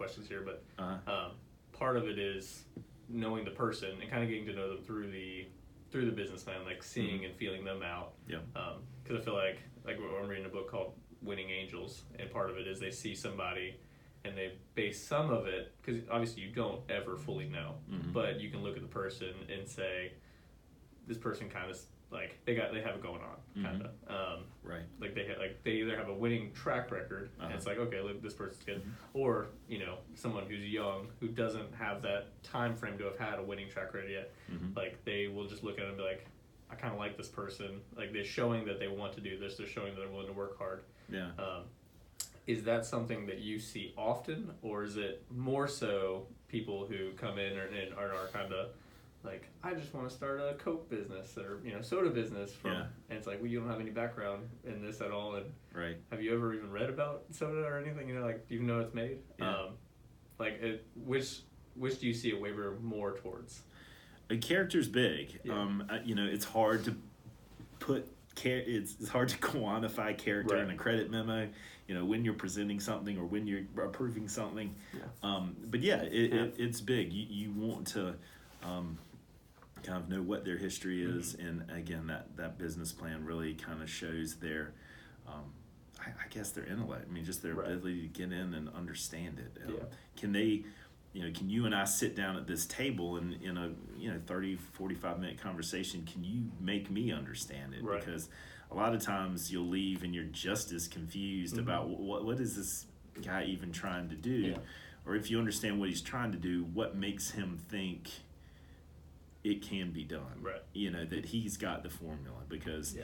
questions here, but part of it is knowing the person and kind of getting to know them through the business plan, like seeing and feeling them out. Yeah. Because I feel like I'm reading a book called Winning Angels, and part of it is they see somebody and they base some of it, because obviously you don't ever fully know, but you can look at the person and say, this person kind of like they have it going on, kind of. Right. Like they either have a winning track record, and it's like, okay, look, this person's good, or someone who's young who doesn't have that time frame to have had a winning track record yet. Like they will just look at it and be like, I kind of like this person. Like they're showing that they want to do this. They're showing that they're willing to work hard. Yeah. Is that something that you see often, or is it more so people who come in and are kind of like, I just want to start a Coke business or soda business and it's like, well, you don't have any background in this at all, and right. Have you ever even read about soda or anything? Like, do you know it's made? Yeah. Which do you see it waver more towards? A character's big. Yeah. It's hard to put. It's hard to quantify character in a credit memo, when you're presenting something or when you're approving something. Yeah. But it's big. You want to kind of know what their history is, and again, that business plan really kind of shows their, I guess their intellect. I mean, just their ability to get in and understand it. Can they? Can you and I sit down at this table and in a 30, 45-minute conversation, can you make me understand it? Right. Because a lot of times you'll leave and you're just as confused about what is this guy even trying to do? Yeah. Or if you understand what he's trying to do, what makes him think it can be done? Right. That he's got the formula, because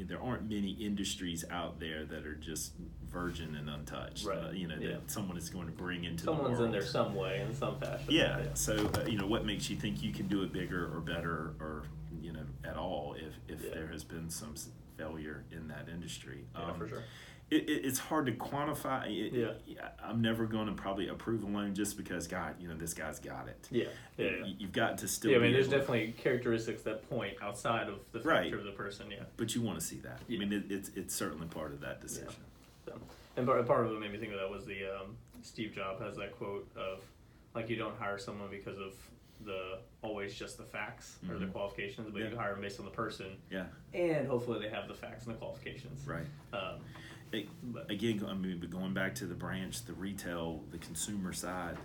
there aren't many industries out there that are just virgin and untouched. Right. That someone is going to bring into Someone's the world. in there some way, in some fashion. Yeah. So what makes you think you can do it bigger or better or at all if there has been some failure in that industry? For sure. It's hard to quantify. I'm never going to probably approve a loan just because, God, this guy's got it. Yeah. You've got to still. Yeah, I mean, there's definitely characteristics that point outside of the factor of the person. Yeah. But you want to see that. I mean, it's certainly part of that decision. Yeah. So, and part of what made me think of that was the Steve Jobs has that quote of, like, you don't hire someone because of always just the facts or the qualifications, but you hire them based on the person. Yeah. And hopefully they have the facts and the qualifications. Right. Again, I mean, but going back to the branch, the retail, the consumer side,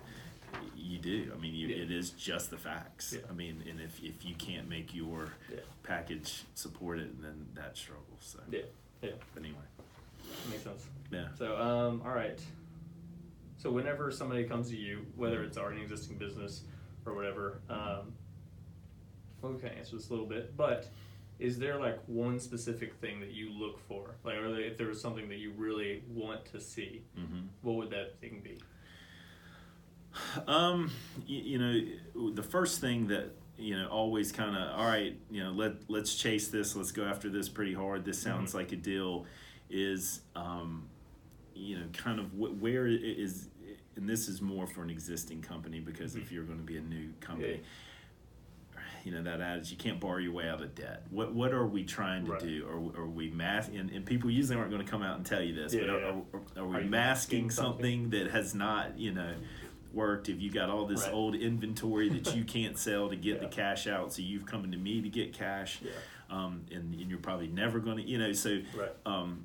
you do. I mean, it is just the facts. Yeah. I mean, and if you can't make your package support it, then that struggles. So. Yeah. But anyway. Makes sense. Yeah. So, all right. So whenever somebody comes to you, whether it's already an existing business or whatever, well, we kind of answered this a little bit, but is there like one specific thing that you look for? Like, or if there was something that you really want to see, what would that thing be? The first thing that, always kind of, all right, let's chase this, let's go after this pretty hard, this sounds like a deal, is, kind of where is, and this is more for an existing company, because if you're going to be a new company, that adage, you can't borrow your way out of debt. What are we trying to do? Are we and people usually aren't going to come out and tell you this, but are we masking something that has not, worked? If you got all this old inventory that you can't sell to get the cash out, so you've come to me to get cash, and you're probably never going to,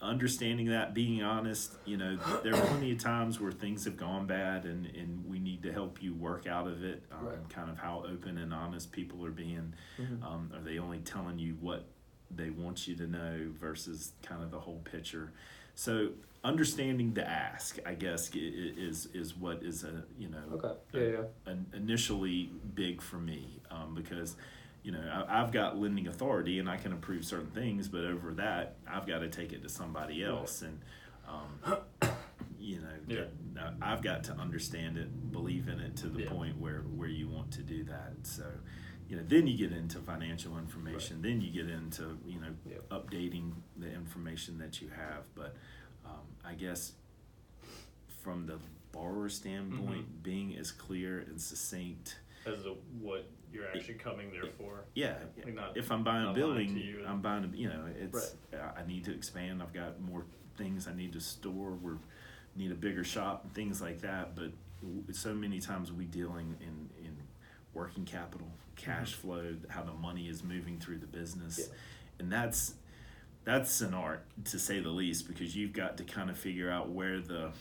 understanding that, being honest, there are plenty of times where things have gone bad and we need to help you work out of it. Kind of how open and honest people are being. Are they only telling you what they want you to know versus kind of the whole picture? So understanding the ask, I guess, is what is initially big for me, because I've got lending authority and I can approve certain things, but over that, I've got to take it to somebody else. And, I've got to understand it, believe in it to the point where you want to do that. So, then you get into financial information, then you get into, updating the information that you have. But I guess from the borrower standpoint, being as clear and succinct as what you're actually coming there for. Yeah. Like if I'm buying a building, I'm buying I need to expand. I've got more things I need to store. We're need a bigger shop and things like that. But so many times we deal in working capital, cash flow, how the money is moving through the business, and that's an art, to say the least, because you've got to kind of figure out where the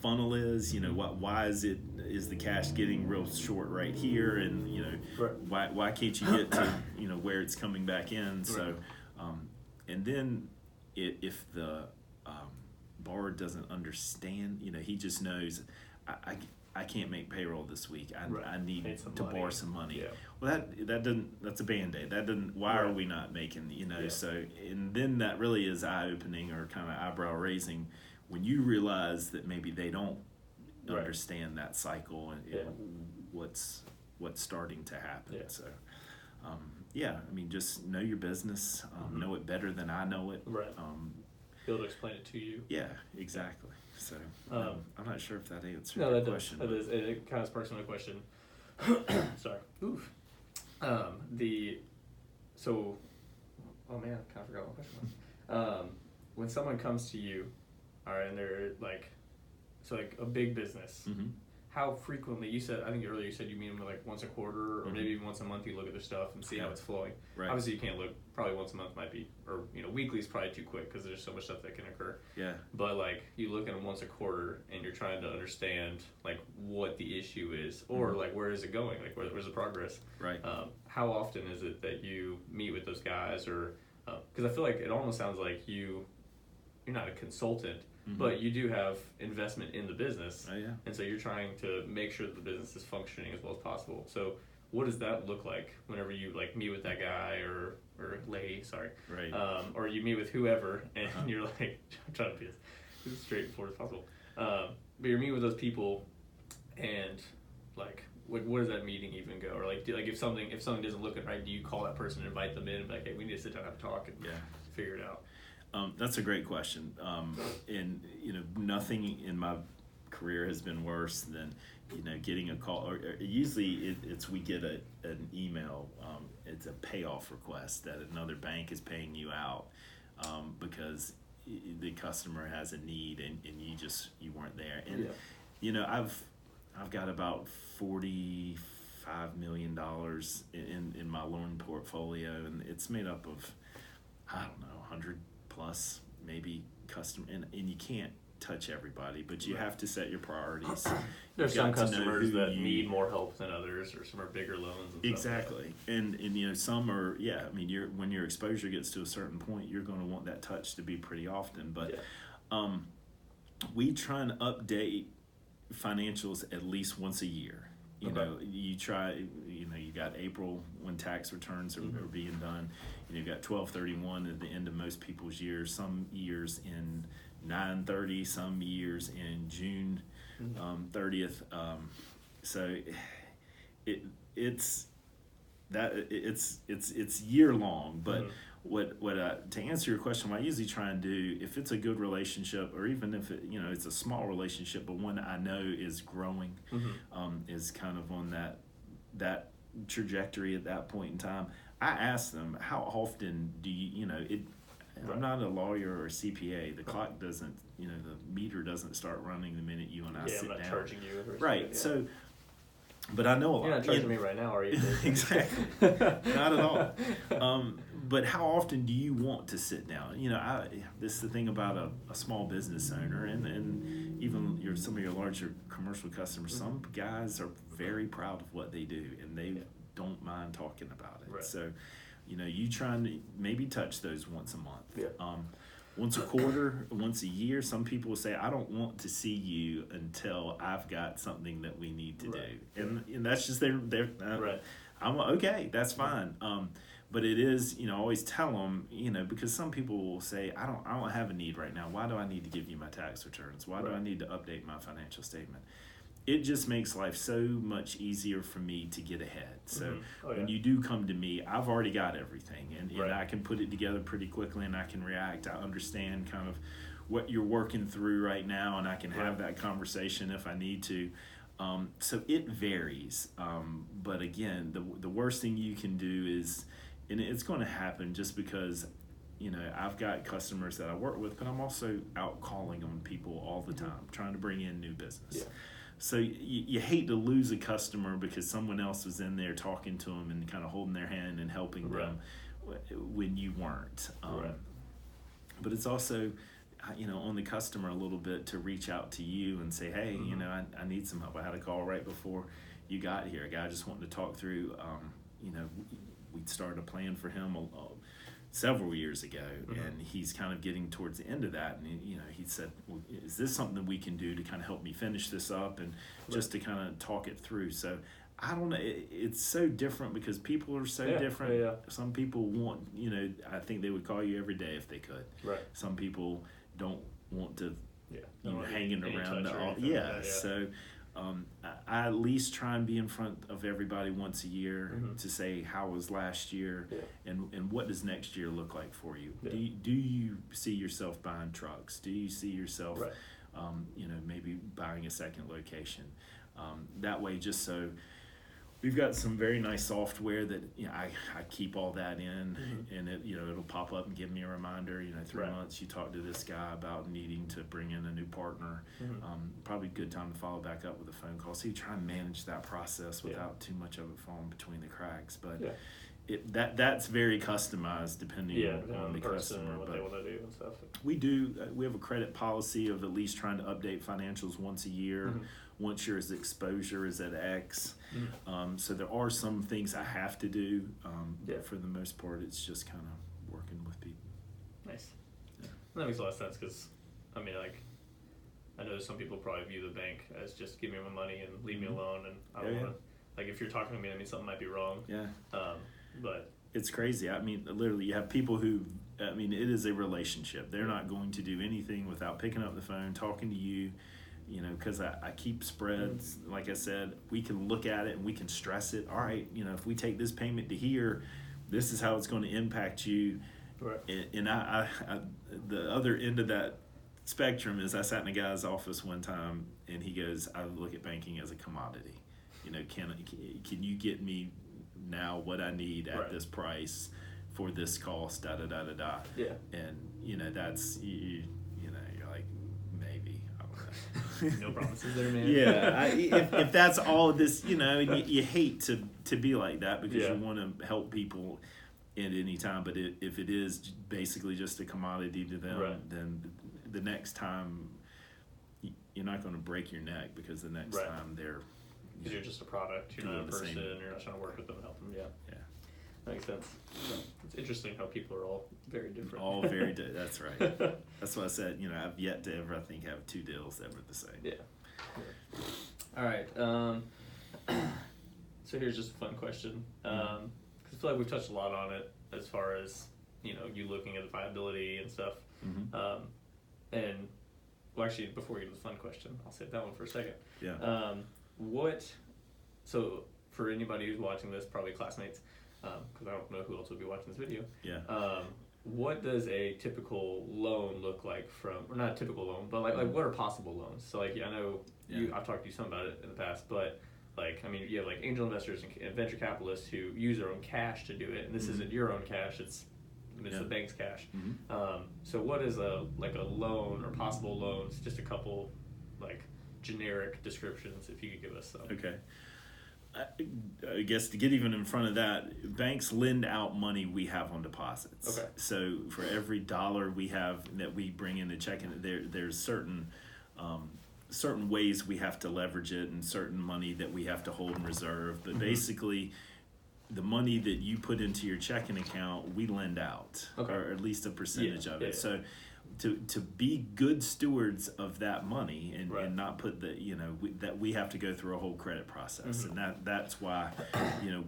funnel is. Why is the cash getting real short right here, and why can't you get to where it's coming back in? So and then if the borrower doesn't understand, he just knows I can't make payroll this week. I need to borrow some money. Yeah. Well, that's a Band-Aid. That doesn't. Why are we not making? So, and then that really is eye-opening or kind of eyebrow raising when you realize that maybe they don't understand that cycle and what's starting to happen. Yeah. So, just know your business. Know it better than I know it. Right. Be able to explain it to you. Yeah, exactly. So I'm not sure if that answers your question. No, that does. It kind of sparks another question. Sorry. Oof. Oh man, I kind of forgot what my question was. When someone comes to you, all right, and they're like a big business, how frequently, I think earlier you said you meet them like once a quarter or maybe even once a month, you look at their stuff and see how it's flowing. Right. Obviously you can't look, probably once a month might be, or weekly is probably too quick because there's so much stuff that can occur. Yeah. But like you look at them once a quarter and you're trying to understand like what the issue is or like where is it going, like where's the progress. Right. How often is it that you meet with those guys or, because I feel like it almost sounds like you're not a consultant, but you do have investment in the business. Oh, yeah. And so you're trying to make sure that the business is functioning as well as possible. So what does that look like whenever you like meet with that guy or lady, sorry. Right. Or you meet with whoever and you're like, I'm trying to be as straightforward as possible. But you're meeting with those people and like, where does that meeting even go? Or like if something doesn't look right, do you call that person and invite them in and be like, hey, we need to sit down and have a talk and figure it out? That's a great question. And nothing in my career has been worse than getting a call. Or usually it's we get an email. It's a payoff request that another bank is paying you out because the customer has a need and you weren't there. And I've got about $45 million in my loan portfolio, and it's made up of 100 plus maybe customer, and you can't touch everybody, but you have to set your priorities. There's some customers that need more help than others, or some are bigger loans. And exactly, stuff like that. And some are when your exposure gets to a certain point, you're going to want that touch to be pretty often. But we try and update financials at least once a year. You try. You got April when tax returns are being done. You got 12/31 at the end of most people's years. Some years in 9/30, some years in June 30th. So it's year long. But what to answer your question, what I usually try and do, if it's a good relationship, or even if it's a small relationship, but one I know is growing, is kind of on that trajectory at that point in time, I ask them, how often do you I'm not a lawyer or a CPA. The clock doesn't, the meter doesn't start running the minute you and I sit down. Yeah, I'm not charging you. Right. So, but I know a lot. You're not charging me right now, are you? Exactly. Not at all. But how often do you want to sit down? This is the thing about a small business owner, and even some of your larger commercial customers. Some guys are very proud of what they do, and they don't mind talking about it. Right. So, you trying to maybe touch those once a month. Yeah. Once a quarter, once a year. Some people will say, I don't want to see you until I've got something that we need to do. And that's just their right. I'm okay, that's fine. But it is, I always tell them, because some people will say, I don't have a need right now. Why do I need to give you my tax returns? Why do I need to update my financial statement? It just makes life so much easier for me to get ahead. So when you do come to me, I've already got everything, and I can put it together pretty quickly, and I can react. I understand kind of what you're working through right now, and I can have that conversation if I need to. So it varies. But again, the worst thing you can do is, and it's going to happen just because, I've got customers that I work with, but I'm also out calling on people all the time, trying to bring in new business. Yeah. So you hate to lose a customer because someone else was in there talking to them and kind of holding their hand and helping them when you weren't. But it's also, on the customer a little bit to reach out to you and say, hey, I need some help. I had a call right before you got here. A guy just wanted to talk through, we started a plan for him several years ago, and he's kind of getting towards the end of that, and he said, well, is this something we can do to kind of help me finish this up, and just to kind of talk it through. So I don't know, it's so different because people are so different. Some people want, I think they would call you every day if they could. Some people don't want to hanging around so I at least try and be in front of everybody once a year to say, how was last year, and what does next year look like for you? Do you see yourself buying trucks? Do you see yourself maybe buying a second location? That way, just so we've got some very nice software that I keep all that in, and it'll pop up and give me a reminder. 3 months you talk to this guy about needing to bring in a new partner. Probably a good time to follow back up with a phone call. So you try and manage that process without too much of it falling between the cracks. But that's very customized depending on the customer. What they want to do and stuff. We have a credit policy of at least trying to update financials once a year. Once your exposure is at X. So there are some things I have to do, but for the most part, it's just kind of working with people. Nice. That makes a lot of sense because, I know some people probably view the bank as just give me my money and leave me alone, and I don't want to, if you're talking to me, that means something might be wrong. But it's crazy. Literally, you have people who, it is a relationship. They're not going to do anything without picking up the phone, talking to you. Because I keep spreads, like I said, we can look at it and we can stress it. All right, if we take this payment to here, this is how it's going to impact you. And I the other end of that spectrum is I sat in a guy's office one time and he goes, I look at banking as a commodity. Can you get me now what I need at this price for this cost, da da da da da. And that's you're like, maybe. No promises there, man. If that's all of this, and you hate to be like that because you want to help people at any time. But if it is basically just a commodity to them, then the next time you're not going to break your neck because the next time because you're just a product. You're not a person, and you're not trying to work with them and help them. That makes sense. It's interesting how people are all very different. All very different. That's right. That's why I said, I've yet to ever, I think, have two deals that were the same. All right. So here's just a fun question. Because I feel like we've touched a lot on it as far as, you looking at the viability and stuff. And, well, actually, before we get to the fun question, I'll save that one for a second. So for anybody who's watching this, probably classmates, because I don't know who else will be watching this video. What does a typical loan look like or not a typical loan, but like what are possible loans? So I know I've talked to you some about it in the past, but you have angel investors and venture capitalists who use their own cash to do it, and this isn't your own cash, it's the bank's cash. So what is a loan or possible loans? Just a couple generic descriptions, if you could give us some. Okay. I guess to get even in front of that, banks lend out money we have on deposits. So for every dollar we have that we bring in the checking, there's certain ways we have to leverage it and certain money that we have to hold in reserve. But basically, the money that you put into your checking account, we lend out, or at least a percentage of it. So to be good stewards of that money and not put that we have to go through a whole credit process, and that's why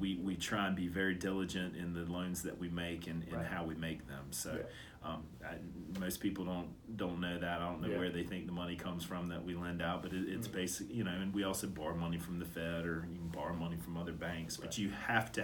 we try and be very diligent in the loans that we make and how we make them. So most people don't know that. I don't know where they think the money comes from that we lend out, but it's basic, and we also borrow money from the Fed, or you can borrow money from other banks, but you have to